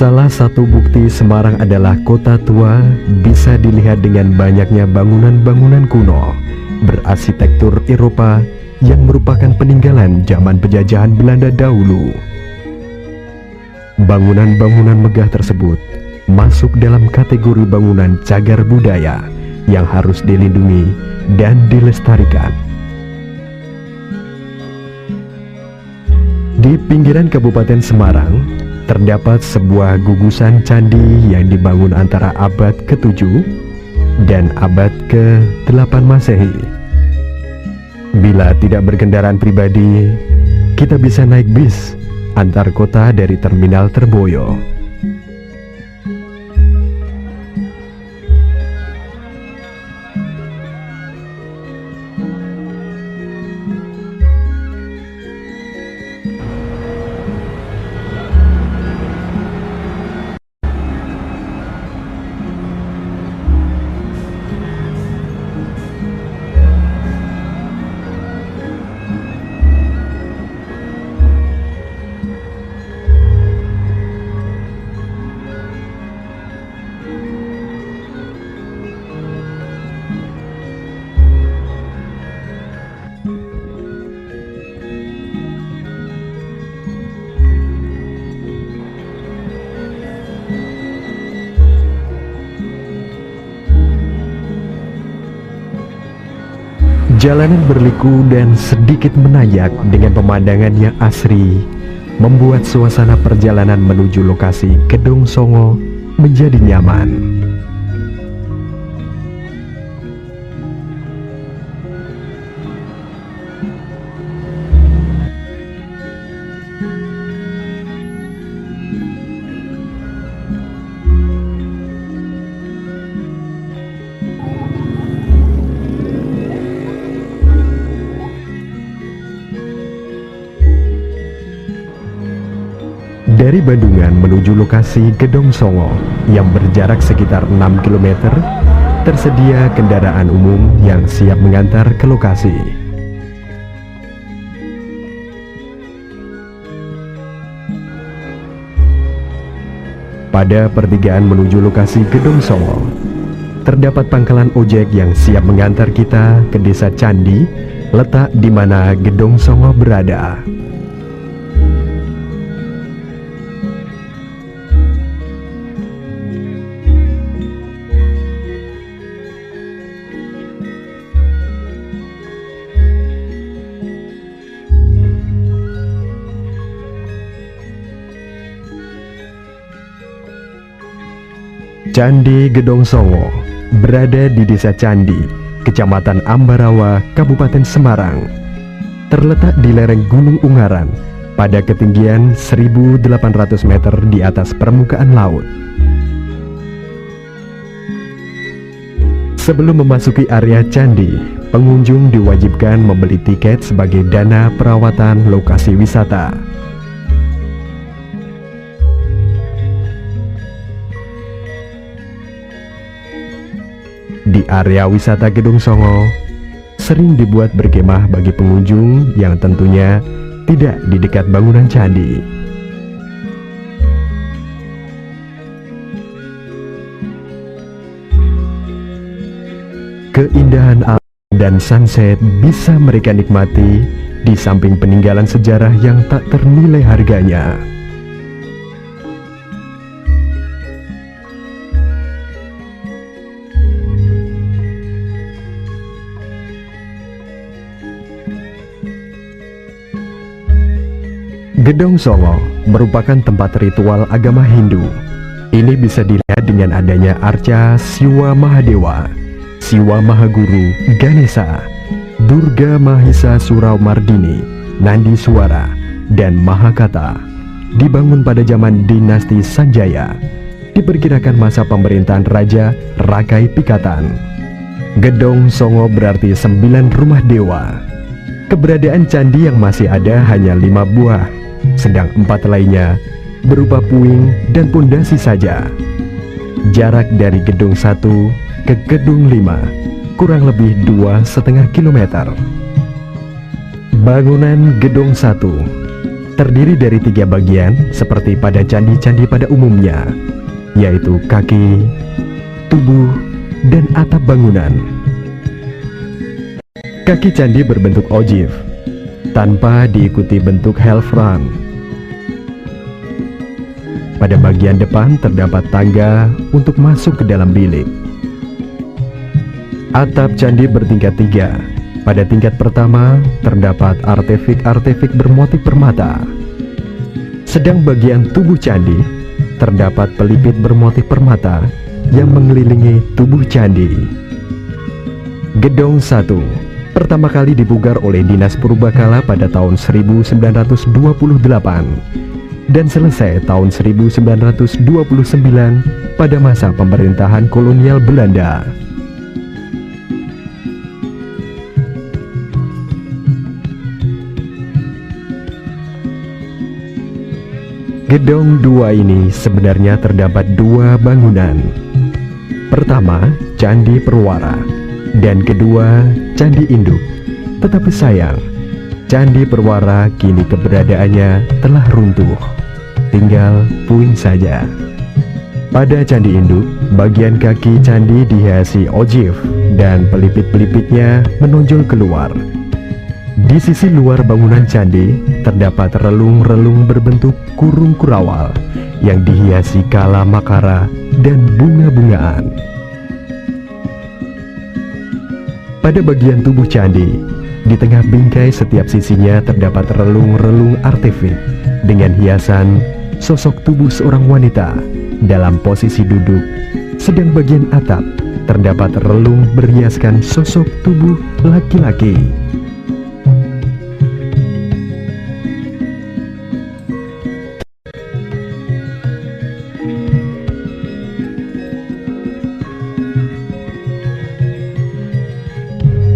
Salah satu bukti Semarang adalah kota tua bisa dilihat dengan banyaknya bangunan-bangunan kuno berarsitektur Eropa yang merupakan peninggalan zaman penjajahan Belanda dahulu. Bangunan-bangunan megah tersebut masuk dalam kategori bangunan cagar budaya yang harus dilindungi dan dilestarikan. Di pinggiran Kabupaten Semarang, terdapat sebuah gugusan candi yang dibangun antara abad ke-7 dan abad ke-8 Masehi. Bila tidak berkendaraan pribadi, kita bisa naik bis antar kota dari Terminal Terboyo. Jalanan berliku dan sedikit menanjak dengan pemandangan yang asri membuat suasana perjalanan menuju lokasi Gedong Songo menjadi nyaman. Dari Bandungan menuju lokasi Gedong Songo yang berjarak sekitar 6 km, tersedia kendaraan umum yang siap mengantar ke lokasi. Pada pertigaan menuju lokasi Gedong Songo, terdapat pangkalan ojek yang siap mengantar kita ke Desa Candi, letak di mana Gedong Songo berada. Candi Gedong Songo berada di Desa Candi, Kecamatan Ambarawa, Kabupaten Semarang. Terletak di lereng Gunung Ungaran pada ketinggian 1.800 meter di atas permukaan laut. Sebelum memasuki area candi, pengunjung diwajibkan membeli tiket sebagai dana perawatan lokasi wisata. Di area wisata Gedong Songo, sering dibuat berkemah bagi pengunjung yang tentunya tidak di dekat bangunan candi. Keindahan alam dan sunset bisa mereka nikmati di samping peninggalan sejarah yang tak ternilai harganya. Gedong Songo merupakan tempat ritual agama Hindu. Ini bisa dilihat dengan adanya arca Siwa Mahadewa, Siwa Mahaguru, Ganesha, Durga Mahisa Suramardini, Nandi Suara, dan Mahakata. Dibangun pada zaman dinasti Sanjaya, diperkirakan masa pemerintahan Raja Rakai Pikatan. Gedong Songo berarti 9 rumah dewa. Keberadaan candi yang masih ada hanya 5 buah, sedang 4 lainnya berupa puing dan pondasi saja. Jarak dari Gedung 1 ke Gedung 5 kurang lebih 2,5 km. Bangunan Gedung 1 terdiri dari 3 bagian seperti pada candi-candi pada umumnya, yaitu kaki, tubuh, dan atap bangunan. Kaki candi berbentuk ogive, tanpa diikuti bentuk helfran. Pada bagian depan terdapat tangga untuk masuk ke dalam bilik. Atap candi bertingkat 3. Pada tingkat pertama terdapat artefik-artefik bermotif permata. Sedang bagian tubuh candi terdapat pelipit bermotif permata yang mengelilingi tubuh candi. Gedong 1 pertama kali dipugar oleh Dinas Purbakala pada tahun 1928 dan selesai tahun 1929 pada masa pemerintahan kolonial Belanda. Gedong 2 ini sebenarnya terdapat 2 bangunan. Pertama, Candi Perwara, dan kedua, Candi Induk. Tetapi sayang, Candi Perwara kini keberadaannya telah runtuh, tinggal puing saja. Pada Candi Induk, bagian kaki candi dihiasi ogive dan pelipit-pelipitnya menonjol keluar. Di sisi luar bangunan candi terdapat relung-relung berbentuk kurung kurawal yang dihiasi kala makara dan bunga-bungaan. Pada bagian tubuh candi, di tengah bingkai setiap sisinya terdapat relung-relung artefik dengan hiasan sosok tubuh seorang wanita dalam posisi duduk, sedang bagian atap terdapat relung berhiaskan sosok tubuh laki-laki.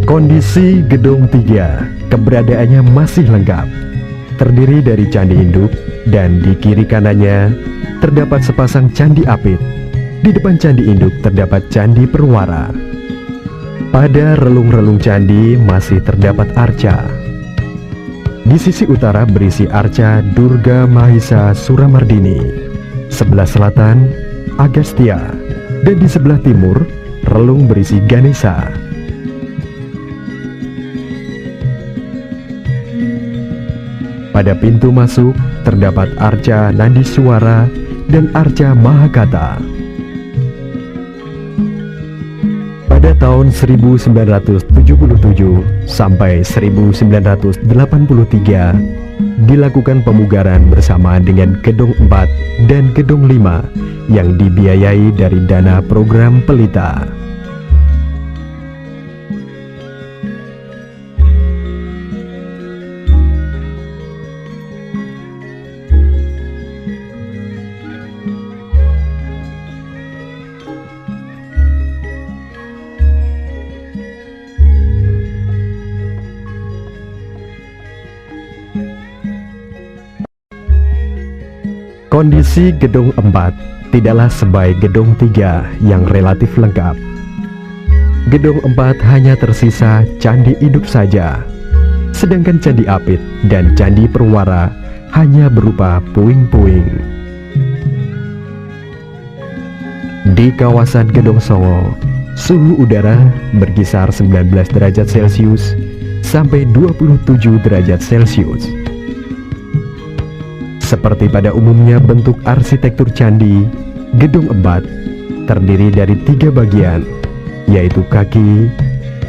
Kondisi Gedong 3 keberadaannya masih lengkap, terdiri dari Candi Induk dan di kiri kanannya terdapat sepasang candi apit. Di depan Candi Induk terdapat Candi Perwara. Pada relung-relung candi masih terdapat arca. Di sisi utara berisi arca Durga Mahisa Suramardini, sebelah selatan Agastya, dan di sebelah timur relung berisi Ganesha. Pada pintu masuk terdapat arca Nandiswara dan arca Mahakata. Pada tahun 1977 sampai 1983 dilakukan pemugaran bersamaan dengan Gedong 4 dan Gedong 5 yang dibiayai dari dana program Pelita. Kondisi Gedong 4 tidaklah sebaik Gedong 3 yang relatif lengkap. Gedong 4 hanya tersisa Candi Induk saja, sedangkan Candi Apit dan Candi Perwara hanya berupa puing-puing. Di kawasan Gedong Songo, suhu udara berkisar 19 derajat Celcius sampai 27 derajat Celcius. Seperti pada umumnya bentuk arsitektur candi, Gedong 4 terdiri dari 3 bagian, yaitu kaki,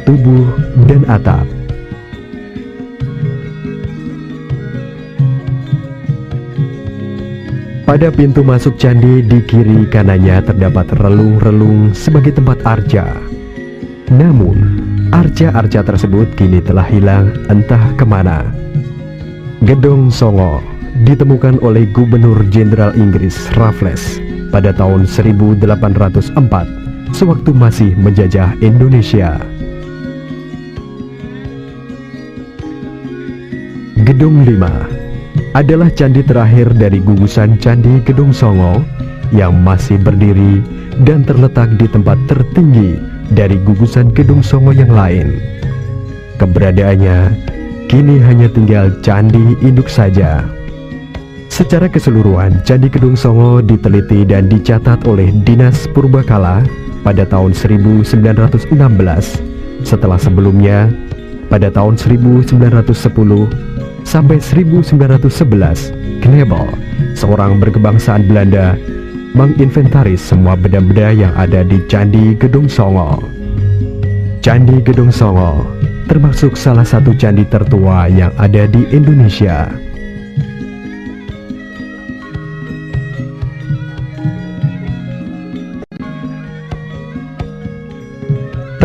tubuh, dan atap. Pada pintu masuk candi di kiri kanannya terdapat relung-relung sebagai tempat arca. Namun, arca-arca tersebut kini telah hilang entah kemana. Gedong Songo ditemukan oleh Gubernur Jenderal Inggris Raffles pada tahun 1804 sewaktu masih menjajah Indonesia. Gedong 5 adalah candi terakhir dari gugusan Candi Gedong Songo yang masih berdiri dan terletak di tempat tertinggi dari gugusan Gedong Songo yang lain. Keberadaannya kini hanya tinggal Candi Induk saja. Secara keseluruhan, Candi Gedong Songo diteliti dan dicatat oleh Dinas Purbakala pada tahun 1916. Setelah sebelumnya, pada tahun 1910 sampai 1911, Knebel, seorang berkebangsaan Belanda, menginventaris semua benda-benda yang ada di Candi Gedong Songo. Candi Gedong Songo termasuk salah satu candi tertua yang ada di Indonesia.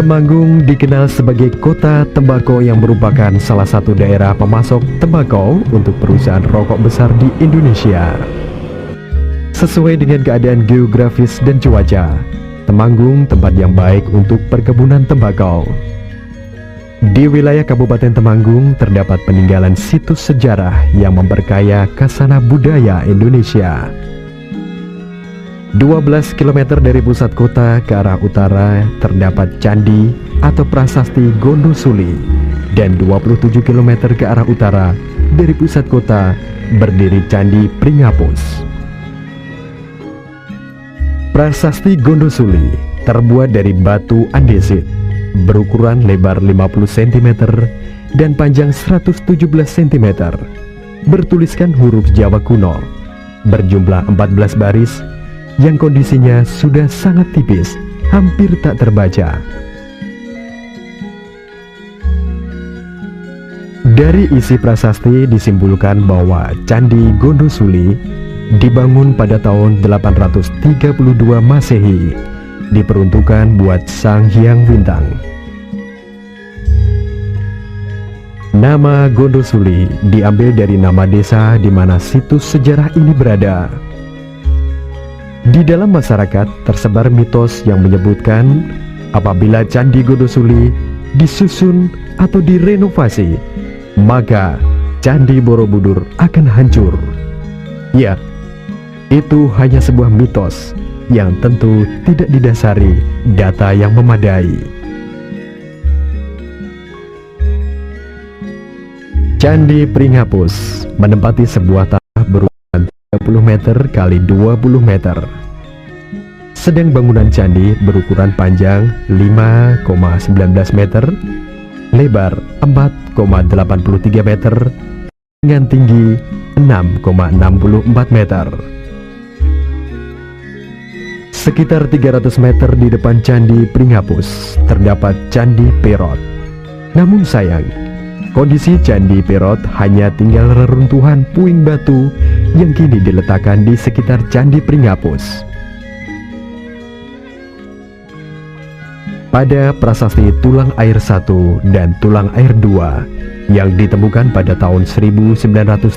Temanggung dikenal sebagai kota tembakau yang merupakan salah satu daerah pemasok tembakau untuk perusahaan rokok besar di Indonesia. Sesuai dengan keadaan geografis dan cuaca, Temanggung tempat yang baik untuk perkebunan tembakau. Di wilayah Kabupaten Temanggung terdapat peninggalan situs sejarah yang memperkaya khasana budaya Indonesia. 12 km dari pusat kota ke arah utara terdapat candi atau prasasti Gondosuli, dan 27 km ke arah utara dari pusat kota berdiri Candi Pringapus. Prasasti Gondosuli terbuat dari batu andesit berukuran lebar 50 cm dan panjang 117 cm, bertuliskan huruf Jawa kuno, berjumlah 14 baris yang kondisinya sudah sangat tipis, hampir tak terbaca. Dari isi prasasti disimpulkan bahwa Candi Gondosuli dibangun pada tahun 832 Masehi, diperuntukkan buat Sang Hyang Wintang. Nama Gondosuli diambil dari nama desa di mana situs sejarah ini berada. Di dalam masyarakat tersebar mitos yang menyebutkan apabila Candi Gondosuli disusun atau direnovasi, maka Candi Borobudur akan hancur. Ya, itu hanya sebuah mitos yang tentu tidak didasari data yang memadai. Candi Pringapus menempati sebuah tanah berukuran 30 meter kali 20 meter. Sedang bangunan candi berukuran panjang 5,19 meter, lebar 4,83 meter, dengan tinggi 6,64 meter. Sekitar 300 meter di depan Candi Pringapus terdapat Candi Perot. Namun sayang, kondisi Candi Perot hanya tinggal reruntuhan puing batu yang kini diletakkan di sekitar Candi Pringapus. Pada prasasti Tulang Air 1 dan Tulang Air 2 yang ditemukan pada tahun 1932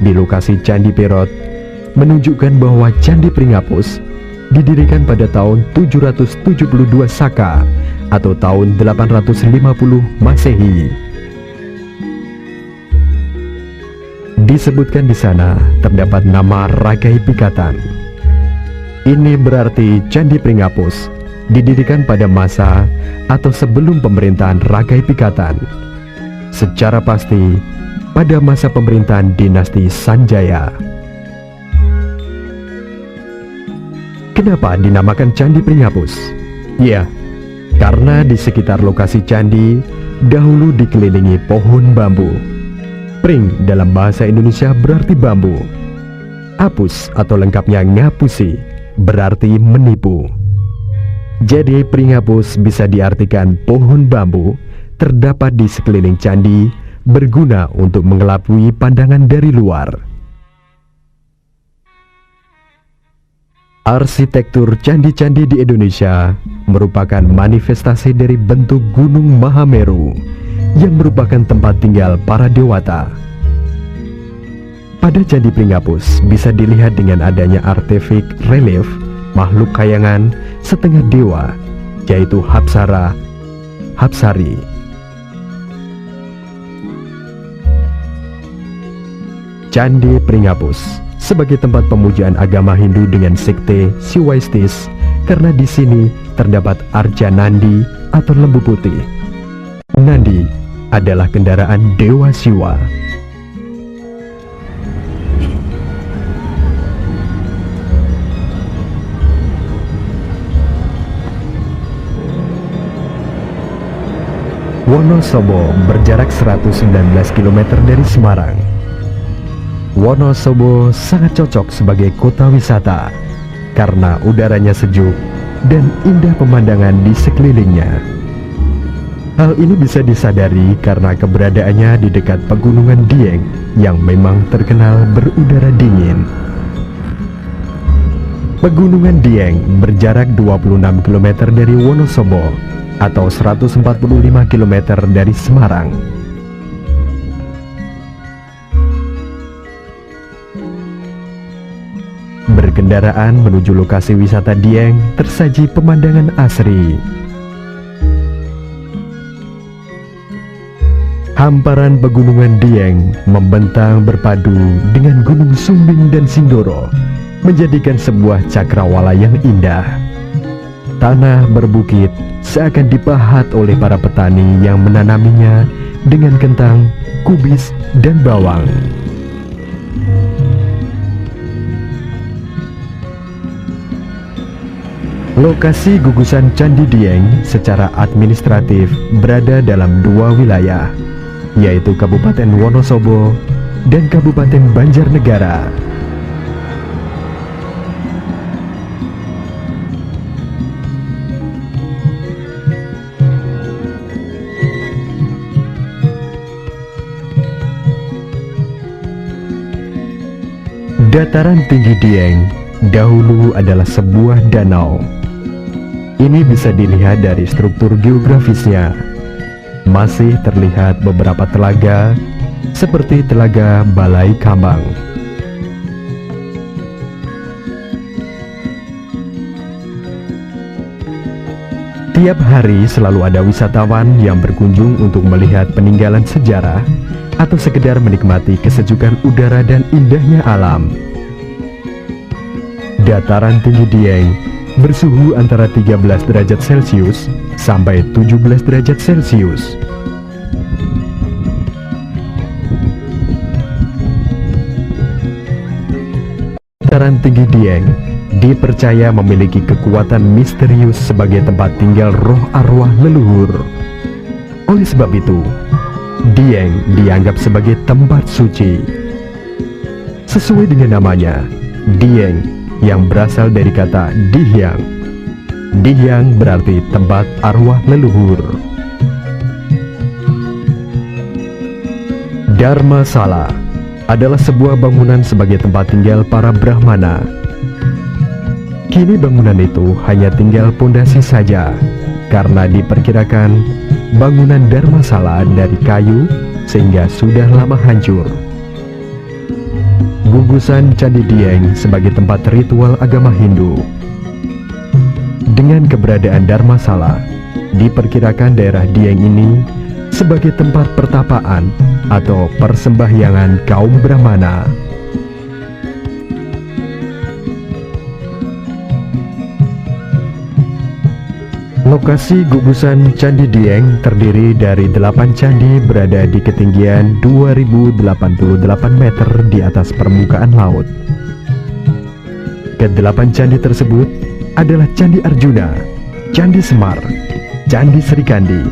di lokasi Candi Perot, menunjukkan bahwa Candi Pringapus didirikan pada tahun 772 Saka atau tahun 850 Masehi. Disebutkan di sana terdapat nama Ragai Pikatan. Ini berarti Candi Pringapus didirikan pada masa atau sebelum pemerintahan Ragai Pikatan. Secara pasti pada masa pemerintahan dinasti Sanjaya. Kenapa dinamakan Candi Pringapus? Ya, karena di sekitar lokasi candi dahulu dikelilingi pohon bambu. Pring dalam bahasa Indonesia berarti bambu. Apus atau lengkapnya ngapusi berarti menipu. Jadi Pringapus bisa diartikan pohon bambu terdapat di sekeliling candi, berguna untuk mengelabui pandangan dari luar. Arsitektur candi-candi di Indonesia merupakan manifestasi dari bentuk Gunung Mahameru yang merupakan tempat tinggal para dewata. Pada Candi Pringapus bisa dilihat dengan adanya artefak relief makhluk kayangan setengah dewa, yaitu Hapsara, Hapsari. Candi Pringapus sebagai tempat pemujaan agama Hindu dengan sekte Siwaistis, karena di sini terdapat arca Nandi atau lembu putih. Nandi adalah kendaraan Dewa Siwa. Wonosobo berjarak 119 km dari Semarang. Wonosobo sangat cocok sebagai kota wisata karena udaranya sejuk dan indah pemandangan di sekelilingnya. Hal ini bisa disadari karena keberadaannya di dekat Pegunungan Dieng yang memang terkenal berudara dingin. Pegunungan Dieng berjarak 26 km dari Wonosobo atau 145 km dari Semarang. Berkendaraan menuju lokasi wisata Dieng tersaji pemandangan asri. Hamparan Pegunungan Dieng membentang berpadu dengan Gunung Sumbing dan Sindoro, menjadikan sebuah cakrawala yang indah. Tanah berbukit seakan dipahat oleh para petani yang menanaminya dengan kentang, kubis, dan bawang. Lokasi gugusan Candi Dieng secara administratif berada dalam dua wilayah, yaitu Kabupaten Wonosobo dan Kabupaten Banjarnegara. Dataran tinggi Dieng dahulu adalah sebuah danau. Ini bisa dilihat dari struktur geografisnya. Masih terlihat beberapa telaga seperti Telaga Balai Kambang. Tiap hari selalu ada wisatawan yang berkunjung untuk melihat peninggalan sejarah atau sekedar menikmati kesejukan udara dan indahnya alam. Dataran tinggi Dieng bersuhu antara 13 derajat Celcius sampai 17 derajat Celcius. Dataran tinggi Dieng dipercaya memiliki kekuatan misterius sebagai tempat tinggal roh arwah leluhur. Oleh sebab itu, Dieng dianggap sebagai tempat suci. Sesuai dengan namanya, Dieng yang berasal dari kata Dihyang. Dihyang berarti tempat arwah leluhur. Dharmasala adalah sebuah bangunan sebagai tempat tinggal para Brahmana. Kini bangunan itu hanya tinggal pondasi saja, karena diperkirakan bangunan Dharmasala dari kayu sehingga sudah lama hancur. Gugusan Candi Dieng sebagai tempat ritual agama Hindu. Dengan keberadaan Dharmasala, diperkirakan daerah Dieng ini sebagai tempat pertapaan atau persembahyangan kaum Brahmana. Lokasi gugusan Candi Dieng terdiri dari 8 candi berada di ketinggian 2088 meter di atas permukaan laut. Ke-8 candi tersebut adalah Candi Arjuna, Candi Semar, Candi Serikandi,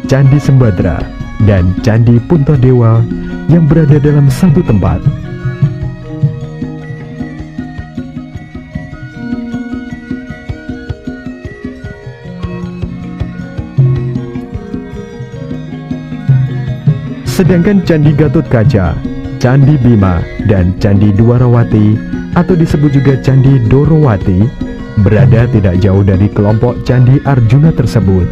Candi Sembadra, dan Candi Puntadewa yang berada dalam satu tempat. Sedangkan Candi Gatotkaca, Candi Bima, dan Candi Dwarawati atau disebut juga Candi Dorowati berada tidak jauh dari kelompok Candi Arjuna tersebut.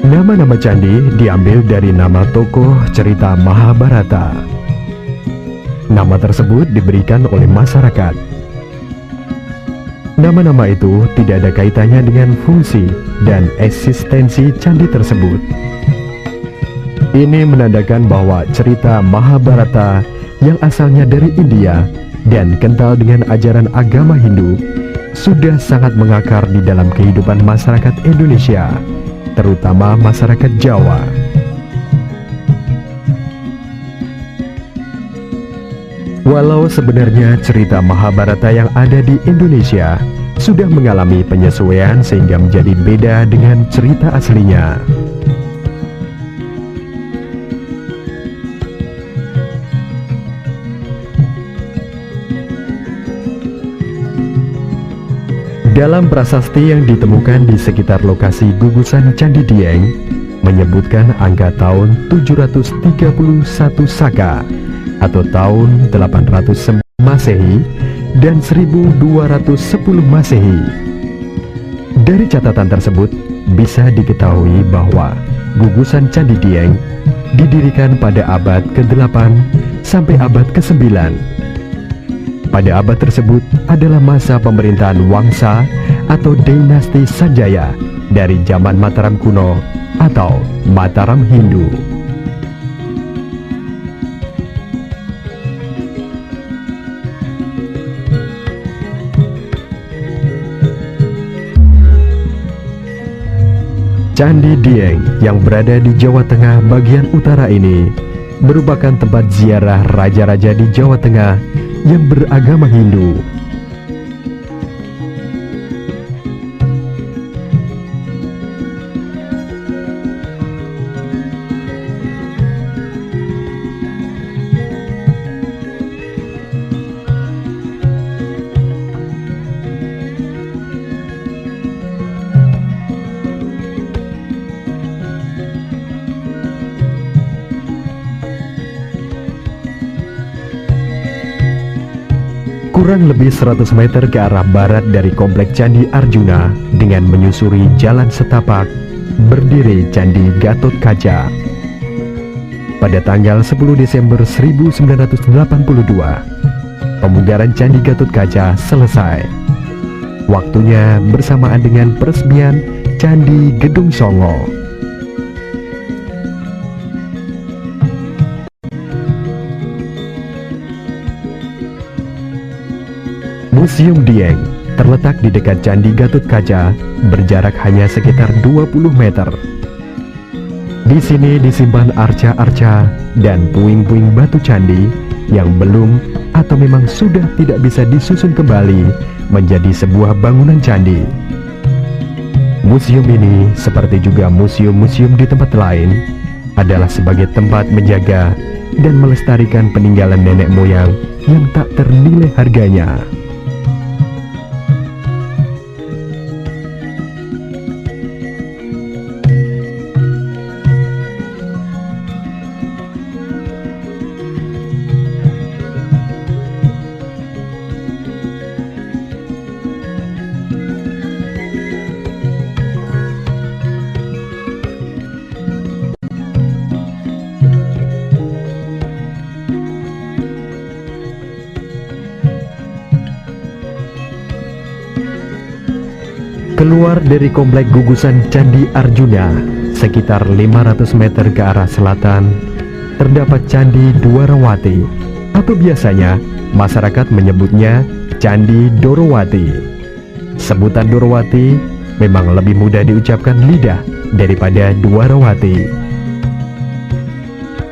Nama-nama candi diambil dari nama tokoh cerita Mahabharata. Nama tersebut diberikan oleh masyarakat. Nama-nama itu tidak ada kaitannya dengan fungsi dan eksistensi candi tersebut. Ini menandakan bahwa cerita Mahabharata yang asalnya dari India dan kental dengan ajaran agama Hindu sudah sangat mengakar di dalam kehidupan masyarakat Indonesia, terutama masyarakat Jawa. Walau sebenarnya cerita Mahabharata yang ada di Indonesia sudah mengalami penyesuaian sehingga menjadi beda dengan cerita aslinya. Dalam prasasti yang ditemukan di sekitar lokasi gugusan Candi Dieng menyebutkan angka tahun 731 Saka atau tahun 809 Masehi dan 1210 Masehi. Dari catatan tersebut bisa diketahui bahwa gugusan Candi Dieng didirikan pada abad ke-8 sampai abad ke-9. Pada abad tersebut adalah masa pemerintahan Wangsa atau dinasti Sanjaya dari zaman Mataram kuno atau Mataram Hindu. Candi Dieng yang berada di Jawa Tengah bagian utara ini merupakan tempat ziarah raja-raja di Jawa Tengah yang beragama Hindu. Kurang lebih 100 meter ke arah barat dari komplek Candi Arjuna dengan menyusuri jalan setapak berdiri Candi Gatotkaca. Pada tanggal 10 Desember 1982, pemugaran Candi Gatotkaca selesai. Waktunya bersamaan dengan peresmian Candi Gedung Songo. Museum Dieng terletak di dekat Candi Gatotkaca, berjarak hanya sekitar 20 meter. Di sini disimpan arca-arca dan puing-puing batu candi yang belum atau memang sudah tidak bisa disusun kembali menjadi sebuah bangunan candi. Museum ini, seperti juga museum-museum di tempat lain, adalah sebagai tempat menjaga dan melestarikan peninggalan nenek moyang yang tak ternilai harganya. Keluar dari komplek gugusan Candi Arjuna, sekitar 500 meter ke arah selatan, terdapat Candi Dwarawati, atau biasanya masyarakat menyebutnya Candi Dorowati. Sebutan Dorowati memang lebih mudah diucapkan lidah daripada Dwarawati.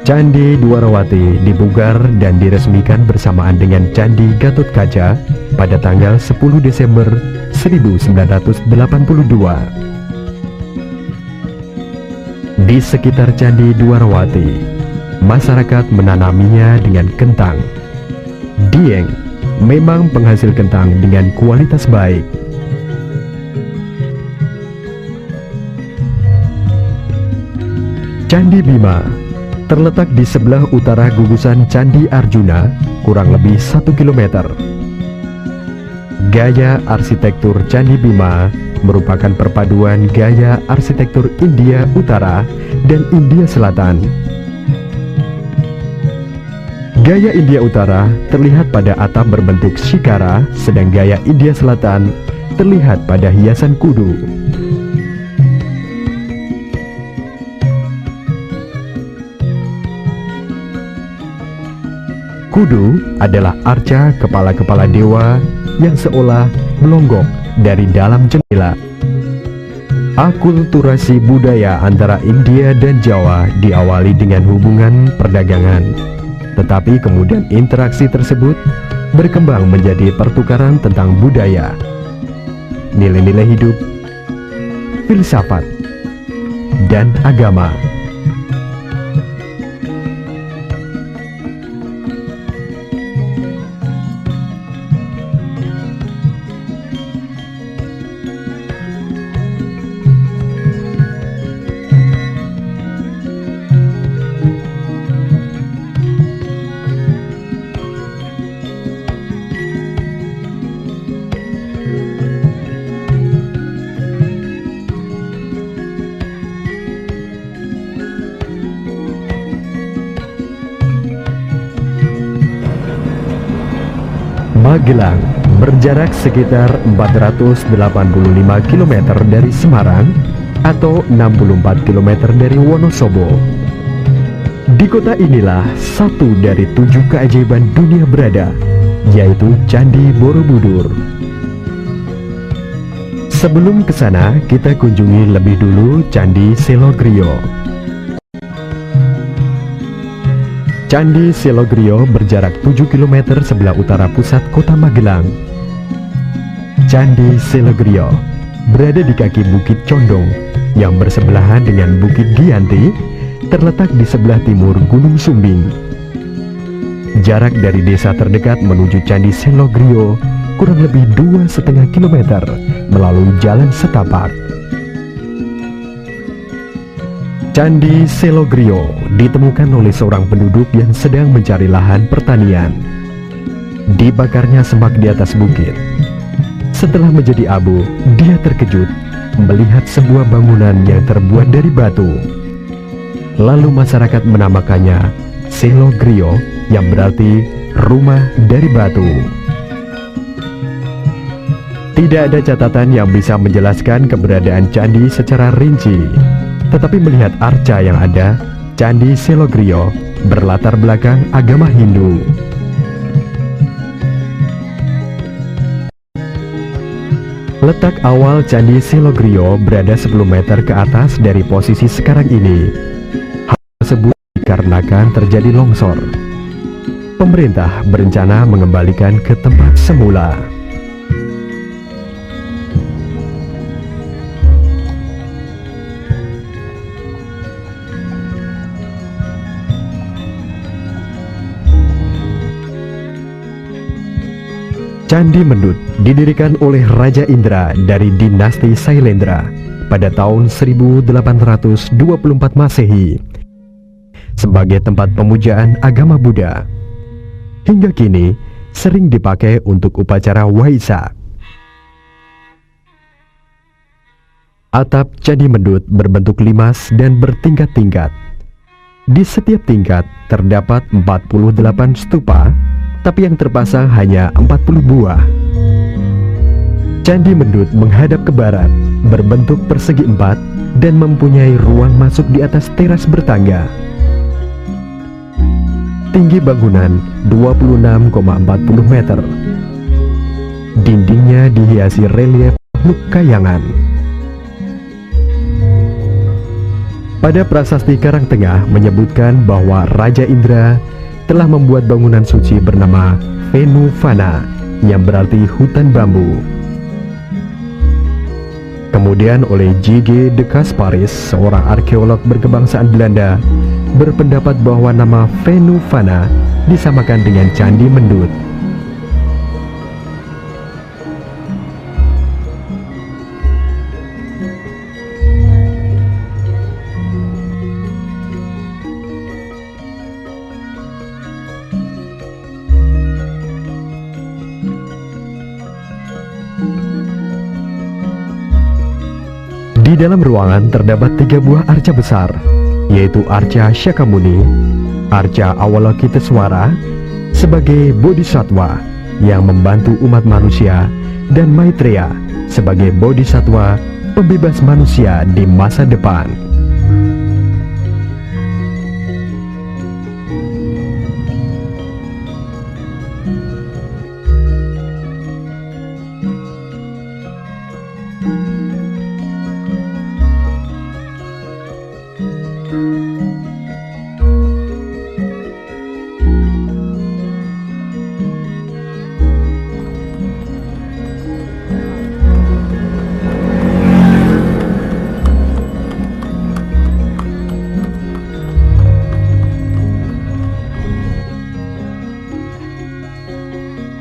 Candi Dwarawati dibugar dan diresmikan bersamaan dengan Candi Gatotkaca pada tanggal 10 Desember 1982. Di sekitar Candi Dwarawati, masyarakat menanaminya dengan kentang. Dieng memang penghasil kentang dengan kualitas baik. Candi Bima terletak di sebelah utara gugusan Candi Arjuna, kurang lebih 1 km. Gaya arsitektur Candi Bima merupakan perpaduan gaya arsitektur India Utara dan India Selatan. Gaya India Utara terlihat pada atap berbentuk shikara, sedang gaya India Selatan terlihat pada hiasan kudu. Kudu adalah arca kepala-kepala dewa yang seolah melonggok dari dalam jendela. Akulturasi budaya antara India dan Jawa diawali dengan hubungan perdagangan, tetapi kemudian interaksi tersebut berkembang menjadi pertukaran tentang budaya. nilai-nilai hidup, filsafat, dan agama. Magelang berjarak sekitar 485 km dari Semarang atau 64 km dari Wonosobo. Di kota inilah satu dari 7 keajaiban dunia berada, yaitu Candi Borobudur. Sebelum ke sana, kita kunjungi lebih dulu Candi Selogrio. Candi Selogrio berjarak 7 km sebelah utara pusat kota Magelang. Candi Selogrio berada di kaki Bukit Condong yang bersebelahan dengan Bukit Giyanti, terletak di sebelah timur Gunung Sumbing. Jarak dari desa terdekat menuju Candi Selogrio kurang lebih 2,5 km melalui jalan setapak. Candi Selogrio ditemukan oleh seorang penduduk yang sedang mencari lahan pertanian. Dibakarnya semak di atas bukit. Setelah menjadi abu, dia terkejut melihat sebuah bangunan yang terbuat dari batu. Lalu masyarakat menamakannya Selogrio, yang berarti rumah dari batu. Tidak ada catatan yang bisa menjelaskan keberadaan candi secara rinci. Tetapi melihat arca yang ada, Candi Selogrio berlatar belakang agama Hindu. Letak awal Candi Selogrio berada 10 meter ke atas dari posisi sekarang ini. Hal tersebut dikarenakan terjadi longsor. Pemerintah berencana mengembalikan ke tempat semula. Candi Mendut didirikan oleh Raja Indra dari dinasti Sailendra pada tahun 1824 Masehi sebagai tempat pemujaan agama Buddha. Hingga kini sering dipakai untuk upacara Waisak. Atap Candi Mendut berbentuk limas dan bertingkat-tingkat. Di setiap tingkat terdapat 48 stupa, tapi yang terpasang hanya 40 buah. Candi Mendut menghadap ke barat, berbentuk persegi 4 dan mempunyai ruang masuk di atas teras bertangga. Tinggi bangunan 26,40 meter. Dindingnya dihiasi relief makhluk kayangan. Pada prasasti Karangtengah menyebutkan bahwa Raja Indra telah membuat bangunan suci bernama Venuvana, yang berarti hutan bambu. Kemudian oleh J.G. de Kasparis, seorang arkeolog berkebangsaan Belanda, berpendapat bahwa nama Venuvana disamakan dengan Candi Mendut. Di dalam ruangan terdapat 3 buah arca besar, yaitu arca Syakyamuni, arca Avalokiteswara sebagai bodhisattva yang membantu umat manusia, dan Maitreya sebagai bodhisattva pembebas manusia di masa depan.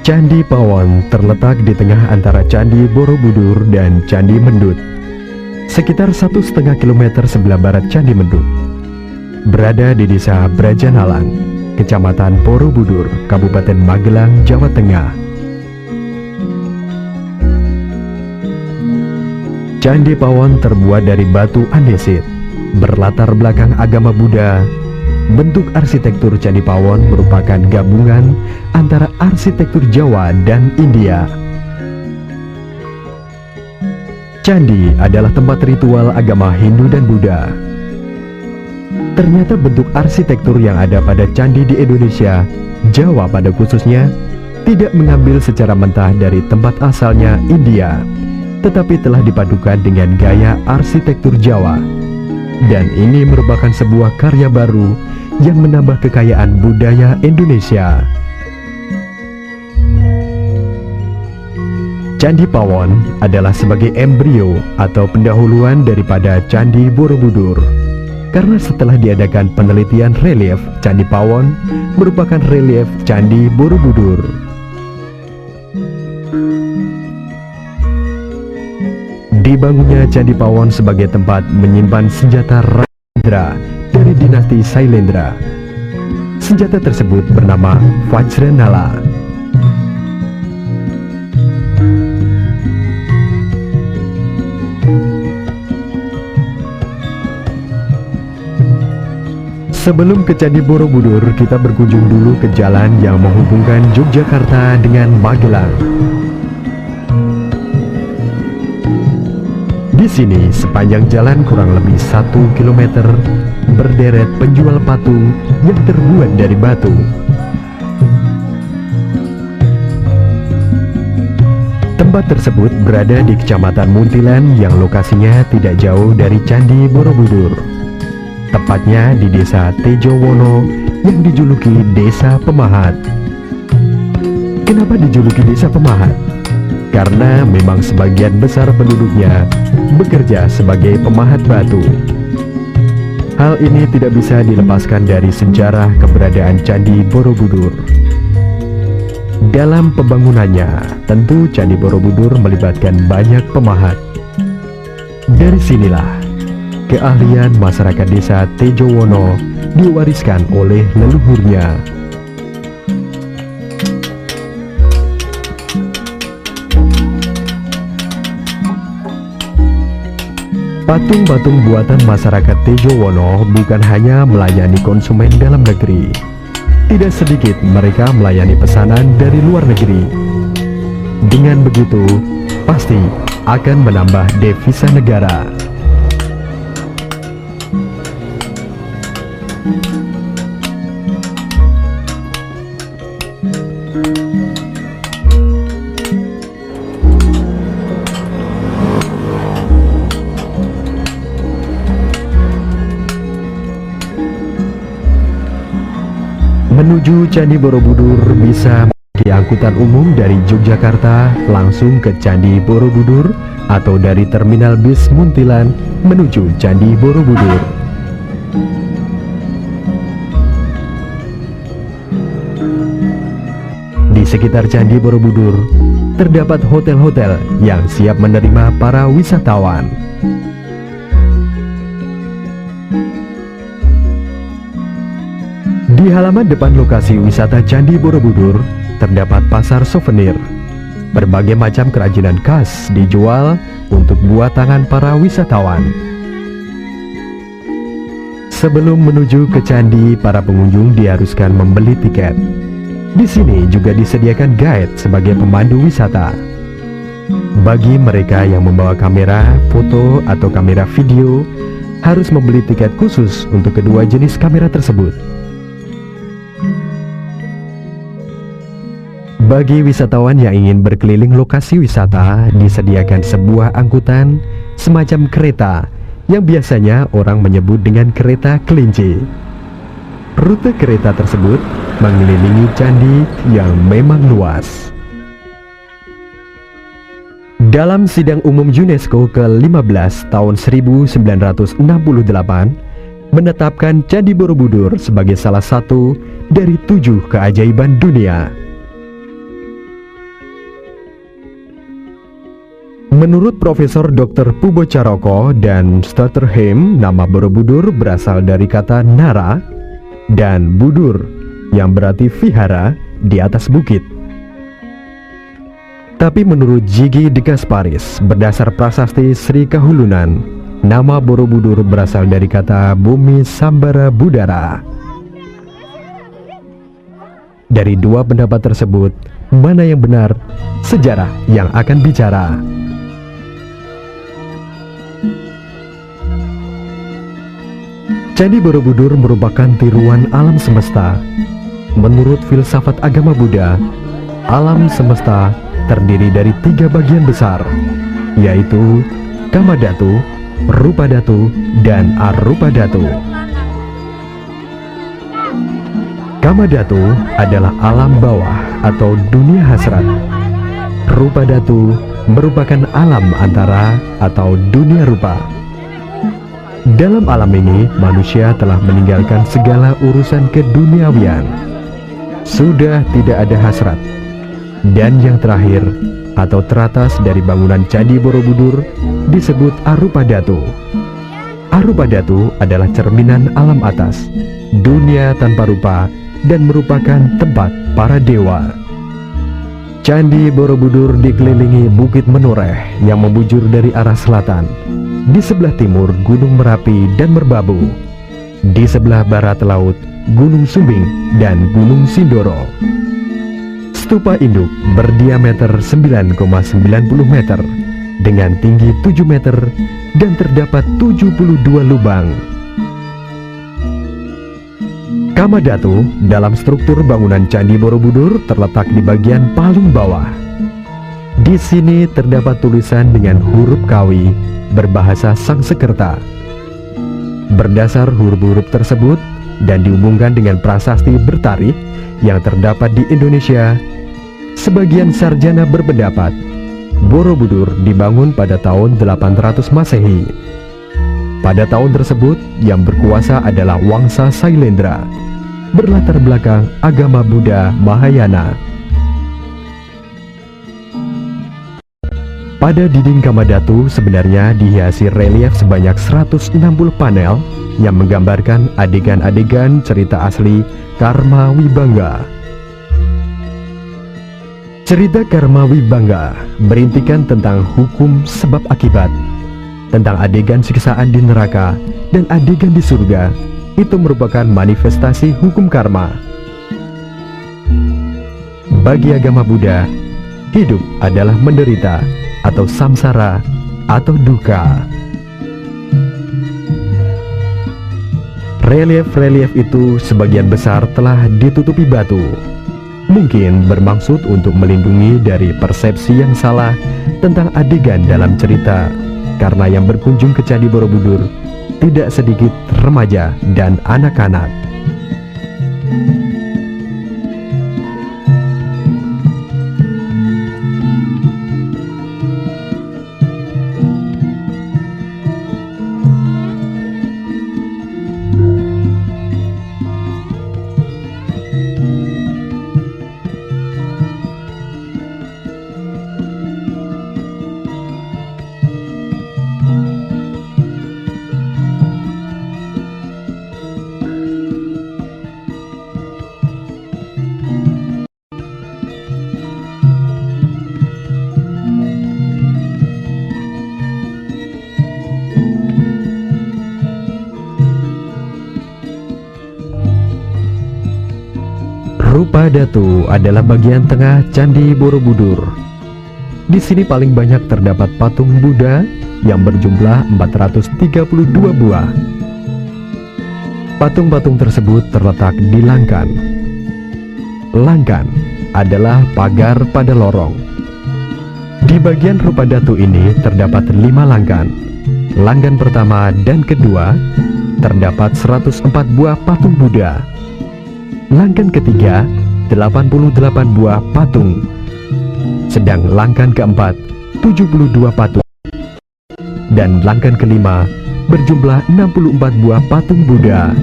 Candi Pawon terletak di tengah antara Candi Borobudur dan Candi Mendut, sekitar 1,5 km sebelah barat Candi Mendut. Berada di Desa Brajanalan, Kecamatan Borobudur, Kabupaten Magelang, Jawa Tengah. Candi Pawon terbuat dari batu andesit, berlatar belakang agama Buddha. Bentuk arsitektur Candi Pawon merupakan gabungan antara arsitektur Jawa dan India. Candi adalah tempat ritual agama Hindu dan Buddha. Ternyata bentuk arsitektur yang ada pada candi di Indonesia, Jawa pada khususnya, tidak mengambil secara mentah dari tempat asalnya India, tetapi telah dipadukan dengan gaya arsitektur Jawa. Dan ini merupakan sebuah karya baru yang menambah kekayaan budaya Indonesia. Candi Pawon adalah sebagai embrio atau pendahuluan daripada Candi Borobudur. Karena setelah diadakan penelitian relief, Candi Pawon merupakan relief Candi Borobudur. Dibangunnya Candi Pawon sebagai tempat menyimpan senjata Rajendra dari dinasti Sailendra. Senjata tersebut bernama Vajranala. Sebelum ke Candi Borobudur, kita berkunjung dulu ke jalan yang menghubungkan Yogyakarta dengan Magelang. Di sini, sepanjang jalan kurang lebih 1 km, berderet penjual patung yang terbuat dari batu. Tempat tersebut berada di Kecamatan Muntilan yang lokasinya tidak jauh dari Candi Borobudur. Tepatnya di Desa Tejowono yang dijuluki Desa Pemahat. Kenapa dijuluki Desa Pemahat? Karena memang sebagian besar penduduknya bekerja sebagai pemahat batu. Hal ini tidak bisa dilepaskan dari sejarah keberadaan Candi Borobudur. Dalam pembangunannya, tentu Candi Borobudur melibatkan banyak pemahat. Dari sinilah keahlian masyarakat Desa Tejowono diwariskan oleh leluhurnya. Patung-patung buatan masyarakat Tejowono bukan hanya melayani konsumen dalam negeri. Tidak sedikit mereka melayani pesanan dari luar negeri. Dengan begitu, pasti akan menambah devisa negara. Menuju Candi Borobudur bisa memakai angkutan umum dari Yogyakarta langsung ke Candi Borobudur atau dari terminal bis Muntilan menuju Candi Borobudur. Di sekitar Candi Borobudur terdapat hotel-hotel yang siap menerima para wisatawan. Di halaman depan lokasi wisata Candi Borobudur terdapat pasar souvenir. Berbagai macam kerajinan khas dijual untuk buat tangan para wisatawan. Sebelum menuju ke candi, para pengunjung diharuskan membeli tiket. Di sini juga disediakan guide sebagai pemandu wisata. Bagi mereka yang membawa kamera, foto, atau kamera video, harus membeli tiket khusus untuk kedua jenis kamera tersebut. Bagi wisatawan yang ingin berkeliling lokasi wisata, disediakan sebuah angkutan semacam kereta yang biasanya orang menyebut dengan kereta kelinci. Rute kereta tersebut mengelilingi candi yang memang luas. Dalam Sidang Umum UNESCO ke-15 tahun 1968, menetapkan Candi Borobudur sebagai salah satu dari 7 keajaiban dunia. Menurut Profesor Dr. Pubo Caroko dan Stutterheim, nama Borobudur berasal dari kata nara dan budur yang berarti vihara di atas bukit. Tapi menurut Jigi de Gasparis, berdasar prasasti Sri Kahulunan, nama Borobudur berasal dari kata bumi sambara budara. Dari dua pendapat tersebut, mana yang benar? Sejarah yang akan bicara. Candi Borobudur merupakan tiruan alam semesta. Menurut filsafat agama Buddha, alam semesta terdiri dari 3 bagian besar, yaitu Kamadhatu, Rupadhatu, dan Arupadhatu. Kamadhatu adalah alam bawah atau dunia hasrat. Rupadhatu merupakan alam antara atau dunia rupa. Dalam alam ini, manusia telah meninggalkan segala urusan keduniawian. Sudah tidak ada hasrat. Dan yang terakhir, atau teratas dari bangunan Candi Borobudur, disebut Arupadhatu. Arupadhatu adalah cerminan alam atas, dunia tanpa rupa, dan merupakan tempat para dewa. Candi Borobudur dikelilingi Bukit Menoreh yang membujur dari arah selatan. Di sebelah timur Gunung Merapi dan Merbabu. Di sebelah barat laut Gunung Sumbing dan Gunung Sindoro. Stupa induk berdiameter 9,90 meter dengan tinggi 7 meter dan terdapat 72 lubang. Kamadhatu dalam struktur bangunan Candi Borobudur terletak di bagian paling bawah. Di sini terdapat tulisan dengan huruf Kawi berbahasa Sangsekerta. Berdasar huruf-huruf tersebut dan dihubungkan dengan prasasti bertarikh yang terdapat di Indonesia, sebagian sarjana berpendapat Borobudur dibangun pada tahun 800 Masehi. Pada tahun tersebut yang berkuasa adalah Wangsa Sailendra, berlatar belakang agama Buddha Mahayana. Pada dinding Kamadhatu sebenarnya dihiasi relief sebanyak 160 panel yang menggambarkan adegan-adegan cerita asli Karma Wibanga. Cerita Karma Wibanga berintikan tentang hukum sebab akibat, tentang adegan siksaan di neraka dan adegan di surga. Itu merupakan manifestasi hukum karma. Bagi agama Buddha, hidup adalah menderita atau samsara atau duka. Relief-relief itu sebagian besar telah ditutupi batu. Mungkin bermaksud untuk melindungi dari persepsi yang salah tentang adegan dalam cerita, karena yang berkunjung ke Candi Borobudur tidak sedikit remaja dan anak-anak. Rupadhatu adalah bagian tengah Candi Borobudur. Di sini paling banyak terdapat patung Buddha yang berjumlah 432 buah. Patung-patung tersebut terletak di Langkan. Langkan adalah pagar pada lorong. Di bagian Rupadhatu ini terdapat 5 langkan. Langkan pertama dan kedua terdapat 104 buah patung Buddha. Langkan ketiga 88 buah patung. Sedang langkan keempat 72 patung. Dan langkan kelima berjumlah 64 buah patung Buddha.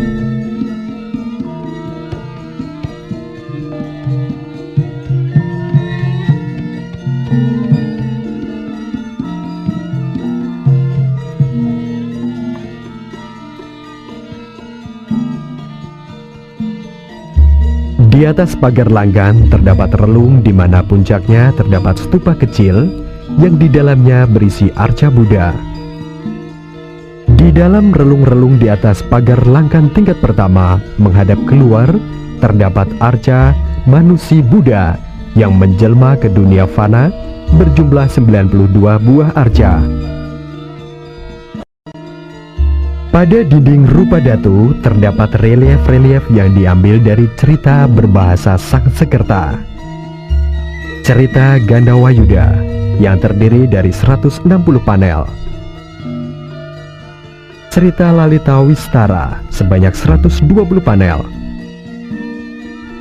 Di atas pagar langgan terdapat relung di mana puncaknya terdapat stupa kecil yang di dalamnya berisi arca Buddha. Di dalam relung-relung di atas pagar langgan tingkat pertama menghadap keluar terdapat arca manusia Buddha yang menjelma ke dunia fana berjumlah 92 buah arca. Pada dinding rupa datu terdapat relief-relief yang diambil dari cerita berbahasa Sanskerta. Cerita Gandawayuda yang terdiri dari 160 panel. Cerita Lalita Wistara sebanyak 120 panel.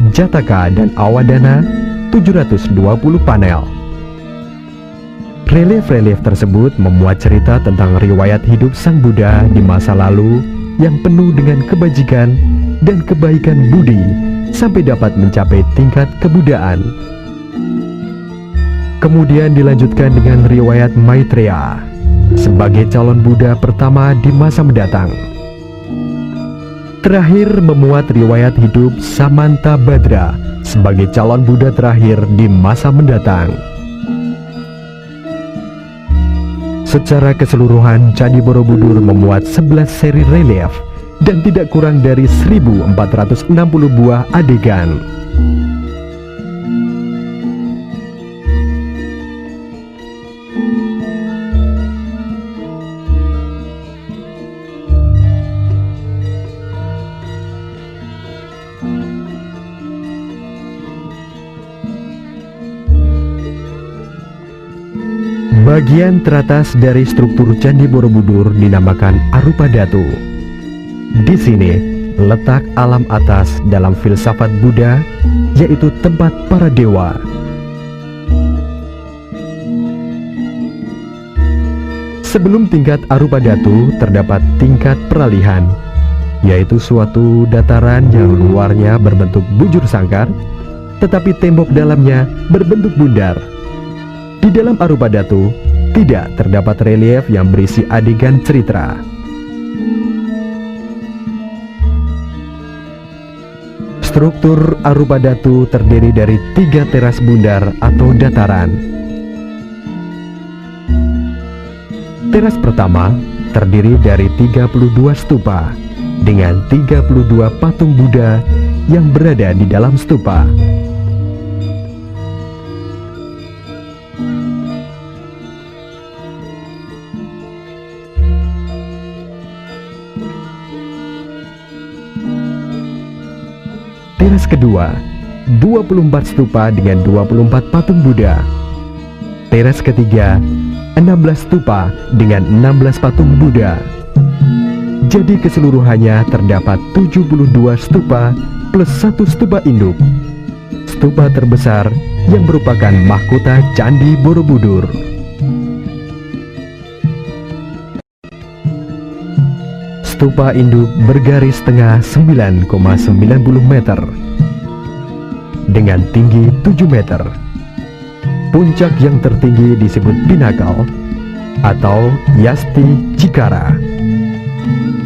Jataka dan Awadana 720 panel. Relief-relief tersebut memuat cerita tentang riwayat hidup Sang Buddha di masa lalu yang penuh dengan kebajikan dan kebaikan budi sampai dapat mencapai tingkat kebudaan. Kemudian dilanjutkan dengan riwayat Maitreya sebagai calon Buddha pertama di masa mendatang. Terakhir memuat riwayat hidup Samantabhadra sebagai calon Buddha terakhir di masa mendatang. Secara keseluruhan, Candi Borobudur memuat 11 seri relief dan tidak kurang dari 1460 buah adegan. Bagian teratas dari struktur Candi Borobudur dinamakan Arupa Datu. Di sini letak alam atas dalam filsafat Buddha, yaitu tempat para dewa. Sebelum tingkat Arupa Datu terdapat tingkat peralihan, yaitu suatu dataran yang luarnya berbentuk bujur sangkar, tetapi tembok dalamnya berbentuk bundar. Di dalam Arupa Datu tidak terdapat relief yang berisi adegan cerita. Struktur Arupa Datu terdiri dari 3 teras bundar atau dataran. Teras pertama terdiri dari 32 stupa dengan 32 patung Buddha yang berada di dalam stupa. Teras kedua, 24 stupa dengan 24 patung Buddha. Teras ketiga, 16 stupa dengan 16 patung Buddha. Jadi keseluruhannya terdapat 72 stupa plus 1 stupa induk. Stupa terbesar yang merupakan mahkota Candi Borobudur. Stupa induk bergaris tengah 9,90 meter dengan tinggi 7 meter. Puncak yang tertinggi disebut Pinnacle atau Yasti Cikara.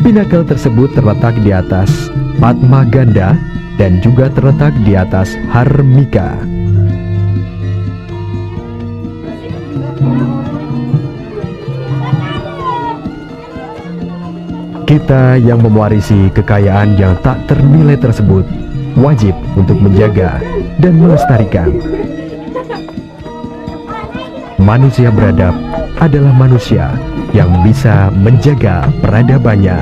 Pinnacle tersebut terletak di atas Padma Ganda dan juga terletak di atas Harmika. Kita yang mewarisi kekayaan yang tak ternilai tersebut wajib untuk menjaga dan melestarikan. Manusia beradab adalah manusia yang bisa menjaga peradabannya.